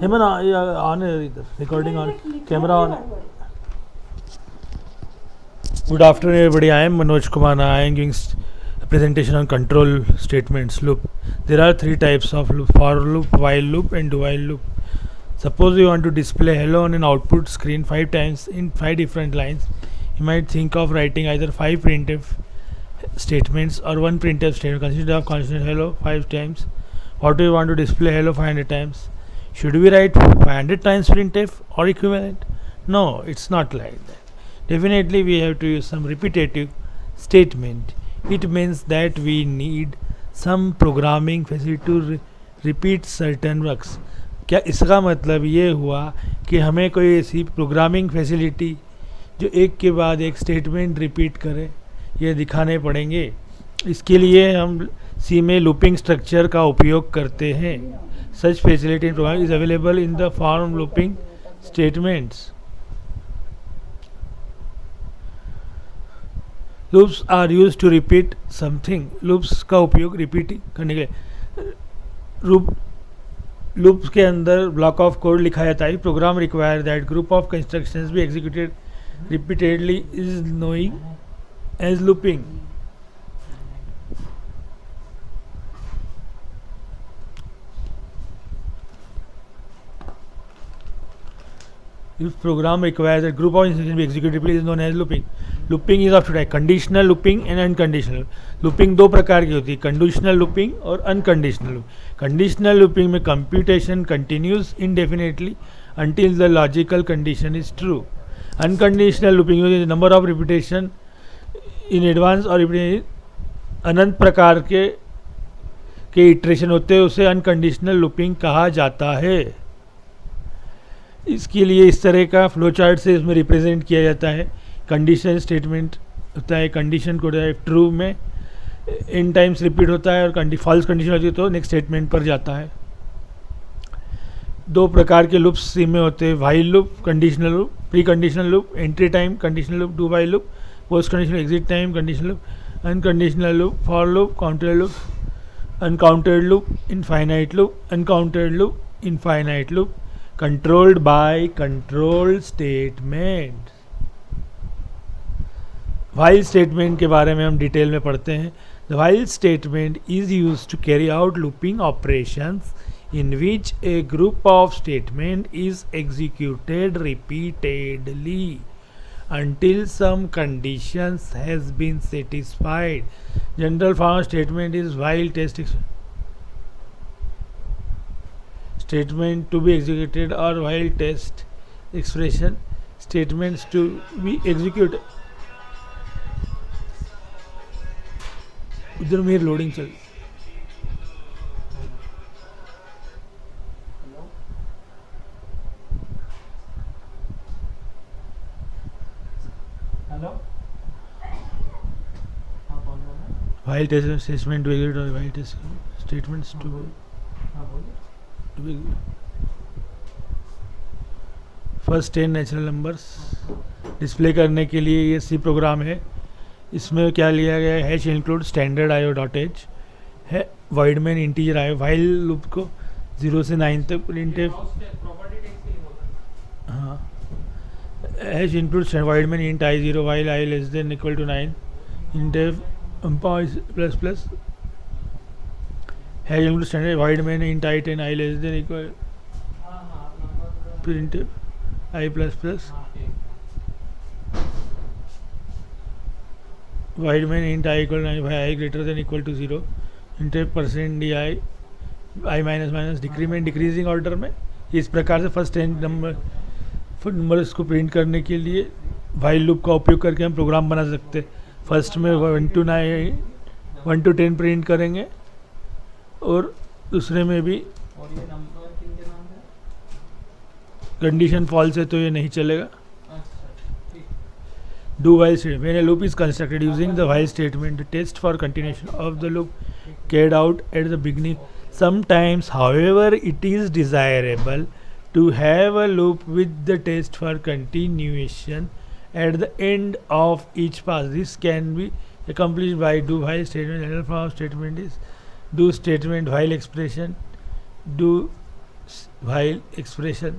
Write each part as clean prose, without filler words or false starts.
हेमन on है इधर, recording on, camera on है. Good afternoon, everybody. I am Manoj Kumar. I am giving a presentation on control statements loop. There are three types of loop: for loop, while loop, and do while loop. Suppose you want to display hello on an output screen 5 times in 5 different lines. You might think of writing either 5 printf statements or one printf statement consisting of constant hello 5 times. What do you want to display hello 500 times? Should we write 500 times printf or equivalent? No, it's not like that. Definitely we have to use some repetitive statement. It means that we need some programming facility to repeat certain works. क्या इसका मतलब ये हुआ कि हमें कोई ऐसी programming facility जो एक के बाद एक स्टेटमेंट रिपीट करे ये दिखाने पड़ेंगे. इसके लिए हम सी में लूपिंग स्ट्रक्चर का उपयोग करते हैं. Such facility in program is available in the form looping statements. Loops are use to repeat something. Loops का उपयोग रिपीट करने के लिए लूप्स के अंदर ब्लॉक ऑफ कोड लिखा जाता है. Program require that group of constructions be executed repeatedly is knowing as looping. If program requires a group of instructions be executed is known as looping. Looping is of two types: conditional looping and unconditional. Looping दो प्रकार की होती है, conditional looping और unconditional looping. Conditional looping में computation continues indefinitely until the logical condition is true. Unconditional looping में number of repetition in advance और अनंत प्रकार के इटरेशन होते हैं, उसे unconditional looping कहा जाता है. इसके लिए इस तरह का फ्लो चार्ट से इसमें रिप्रेजेंट किया जाता है. कंडीशन स्टेटमेंट होता है, कंडीशन को ट्रू में इन टाइम्स रिपीट होता है और फॉल्स कंडीशन होती है तो नेक्स्ट स्टेटमेंट पर जाता है. दो प्रकार के लूप्स सी में होते हैं: while loop, conditional loop, pre conditional loop, entry time conditional loop, do while loop, post conditional, exit time conditional loop, unconditional loop, for loop, counted loop, uncounted loop, infinite loop, uncounted loop, infinite loop, controlled by control statement. while statement के बारे में हम detail में पढ़ते हैं. The while statement is used to carry out looping operations in which a group of statement is executed repeatedly until some conditions has been satisfied. General form statement is while test statement to be executed or while test expression statements to be executed. उधर मेरी loading चल. Hello, while test statement to execute or while test statements to first 10 natural numbers display करने के लिए ये C program है. इसमें क्या लिया गया है? Hash include standard IO dot H है, वॉइड में इंटीजर आयो, वाइल लूप को 0 से 9 तक प्रिंट है. हाँ, hash include void main int I 0 while I less than equal to 9 int plus plus hash include standard void main int I 10 I less than equal print I plus plus void main int I equal I greater than equal to 0 int percent D I I minus minus decrement decreasing order में. इस प्रकार से first 10 numbers को print करने के लिए while loop का उपयोग करके हम प्रोग्राम बना सकते हैं. फर्स्ट में 1 to 10 प्रिंट करेंगे और दूसरे में भी कंडीशन फॉल्स है तो ये नहीं चलेगा. Do while statement. When a loop is constructed using the while statement, the test for continuation of the loop carried out at the beginning. Sometimes, however, it is desirable to have a loop with the test for continuation at the end of each pass. This can be accomplished by do while statement. Another form of statement is do statement while expression. Do while expression.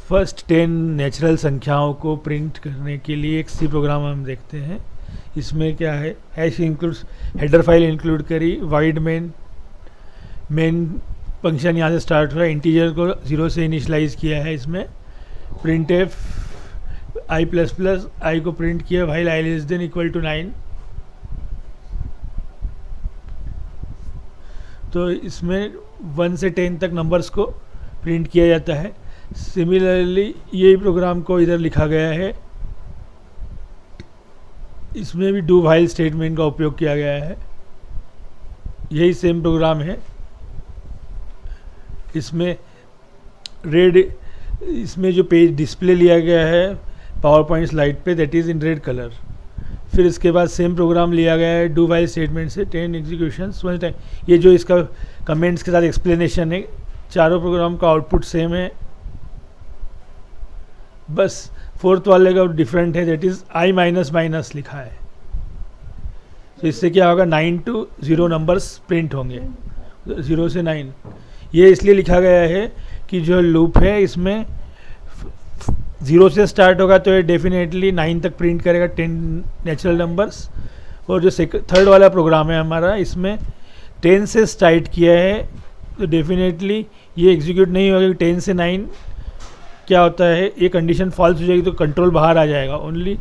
First 10 natural संख्याओं को print करने के लिए एक C program हम देखते हैं. इसमें क्या है, hash includes, header file include करी, वाइड मेन फंक्शन यहाँ से स्टार्ट हुआ, इंटीजर को 0 से इनिशलाइज किया है. इसमें print F I plus plus I को प्रिंट किया while I less than equal to 9. तो इसमें 1 से 10 तक नंबर्स को प्रिंट किया जाता है. सिमिलरली यही प्रोग्राम को इधर लिखा गया है. इसमें भी डू वाइल स्टेटमेंट का उपयोग किया गया है. यही सेम प्रोग्राम है. इसमें इसमें जो पेज डिस्प्ले लिया गया है पावर पॉइंट स्लाइड पे, that is in red colour. फिर इसके बाद सेम प्रोग्राम लिया गया है डू वाइल स्टेटमेंट से 10 एग्जीक्यूशंस 1 टाइम. ये जो इसका कमेंट्स के साथ एक्सप्लेनेशन है, चारों प्रोग्राम का आउटपुट सेम है, बस फोर्थ वाले का डिफरेंट है, that is I minus minus लिखा है. तो इससे क्या होगा, 9 to 0 नंबर्स प्रिंट होंगे, 0 से 9. ये इसलिए लिखा गया है कि जो लूप है इसमें 0 से स्टार्ट होगा तो ये डेफिनेटली 9 तक प्रिंट करेगा 10 नेचुरल नंबर्स. और जो थर्ड वाला प्रोग्राम है हमारा, इसमें 10 से स्टार्ट किया है तो डेफिनेटली ये एग्जीक्यूट नहीं होगा. 10 से 9 क्या होता है, ये कंडीशन फॉल्स हो जाएगी तो कंट्रोल बाहर आ जाएगा. ओनली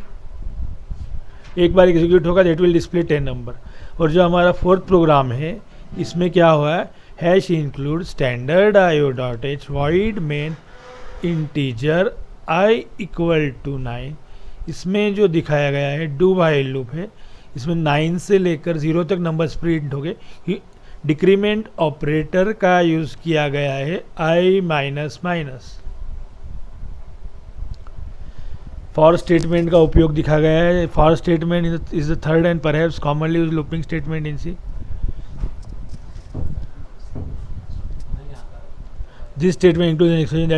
एक बार एग्जीक्यूट होगा, दैट विल डिस्प्ले 10 नंबर. और जो हमारा फोर्थ प्रोग्राम है, इसमें क्या हुआ है, hash include standard IO dot H void main integer I equal to 9. इसमें जो दिखाया गया है डू वाइल लूप है, इसमें 9 से लेकर 0 तक नंबर्स प्रिंट हो गए. डिक्रीमेंट ऑपरेटर का यूज़ किया गया है I minus minus. For statement का उपयोग दिखा गया है. For statement is the third and perhaps commonly used looping statement in C. This statement includes an expression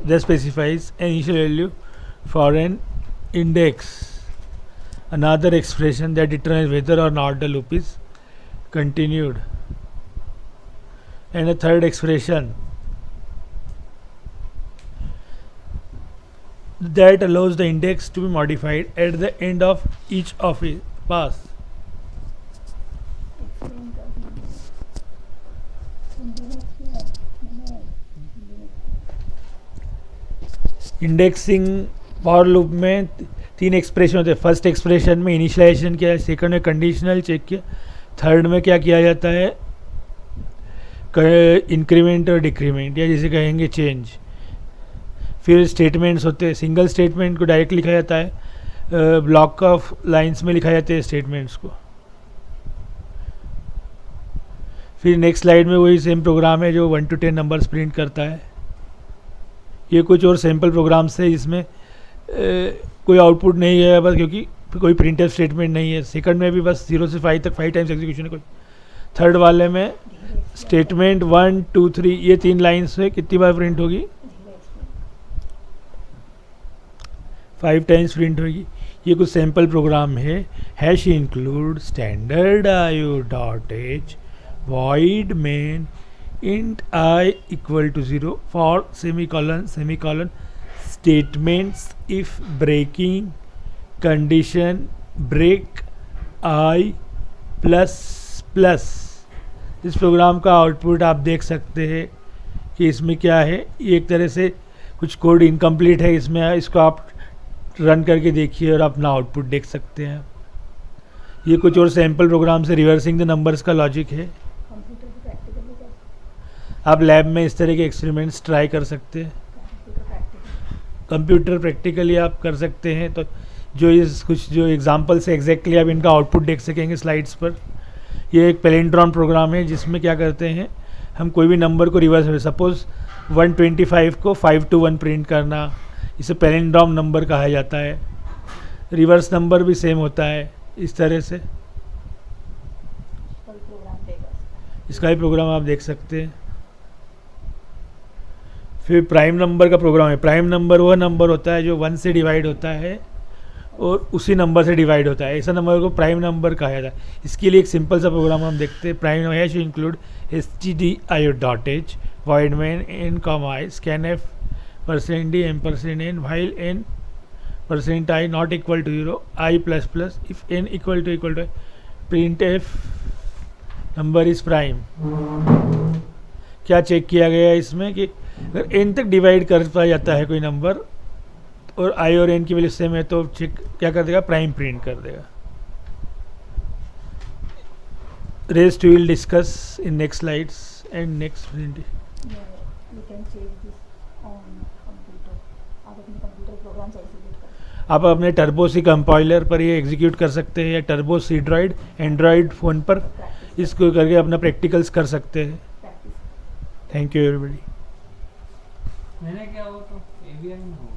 that specifies an initial value for an index, another expression that determines whether or not the loop is continued, and a third expression that allows the index to be modified at the end of each of its pass. Indexing for loop में 3 expression होते हैं. First expression में initialisation किया, second में conditional check किया, third में क्या किया जाता है, इंक्रीमेंट और डिक्रीमेंट, या जिसे कहेंगे चेंज. फिर स्टेटमेंट्स होते हैं. सिंगल स्टेटमेंट को डायरेक्ट लिखा जाता है, ब्लॉक ऑफ लाइंस में लिखा जाते हैं स्टेटमेंट्स को. फिर नेक्स्ट स्लाइड में वही सेम प्रोग्राम है जो 1 to 10 नंबर्स प्रिंट करता है. ये कुछ और सैम्पल प्रोग्राम्स है जिसमें कोई आउटपुट नहीं है बस, क्योंकि कोई प्रिंटफ स्टेटमेंट नहीं है. सेकंड में भी बस 0 से 5 तक 5 टाइम्स एग्जीक्यूशन है कोई. थर्ड वाले में स्टेटमेंट 1 2 3 ये 3 लाइन्स है, कितनी बार प्रिंट होगी, 5 टाइम्स प्रिंट होगी. ये कुछ सैम्पल प्रोग्राम है. Hash include standard IO dot H void main int I equal to 0 for semicolon statements if breaking condition break I plus plus. इस प्रोग्राम का आउटपुट आप देख सकते हैं कि इसमें क्या है. ये एक तरह से कुछ कोड इनकम्प्लीट है इसमें, इसको आप रन करके देखिए और अपना आउटपुट देख सकते हैं. ये कुछ और सैम्पल प्रोग्राम से रिवर्सिंग द नंबर्स का लॉजिक है. आप लैब में इस तरह के एक्सपेरिमेंट्स ट्राई कर सकते हैं. कंप्यूटर प्रैक्टिकली आप कर सकते हैं. तो कुछ जो एग्जांपल से एग्जैक्टली आप इनका आउटपुट देख सकेंगे स्लाइड्स पर. ये एक पैलिंड्रोम प्रोग्राम है जिसमें क्या करते हैं, हम कोई भी नंबर को रिवर्स में, सपोज 125 को 5 to 1 प्रिंट करना, इसे पैलिंड्रोम नंबर कहा जाता है. रिवर्स नंबर भी सेम होता है इस तरह से. इसका भी प्रोग्राम आप देख सकते हैं. फिर प्राइम नंबर का प्रोग्राम है. प्राइम नंबर वह नंबर होता है जो 1 से डिवाइड होता है और उसी नंबर से डिवाइड होता है, ऐसा नंबर को प्राइम नंबर कहा जाता है। इसके लिए एक सिंपल सा प्रोग्राम हम देखते हैं। Prime hash include stdio.h void main n comma I scan f %d ampersand n while n % I not equal to 0 I plus plus if n equal to print f number is prime. क्या check किया गया है इसमें कि अगर n तक divide कर पाया जाता है कोई नंबर और i और n की वैल्यू सेम है तो चेक क्या कर देगा, प्राइम प्रिंट कर देगा। Rest will discuss in next slides and next presentation. You can change this on computer. आप अपने कंप्यूटर प्रोग्राम्स एग्जीक्यूट कर आप अपने टर्बो सी कंपाइलर पर ये एग्जीक्यूट कर सकते हैं या टर्बो सी ड्राइड एंड्रॉयड फ़ोन पर इसको करके अपना प्रैक्टिकल्स कर सकते हैं। प्रैक्टिस। Thank you everybody. मैंने क्या वो तो AVI में हुआ।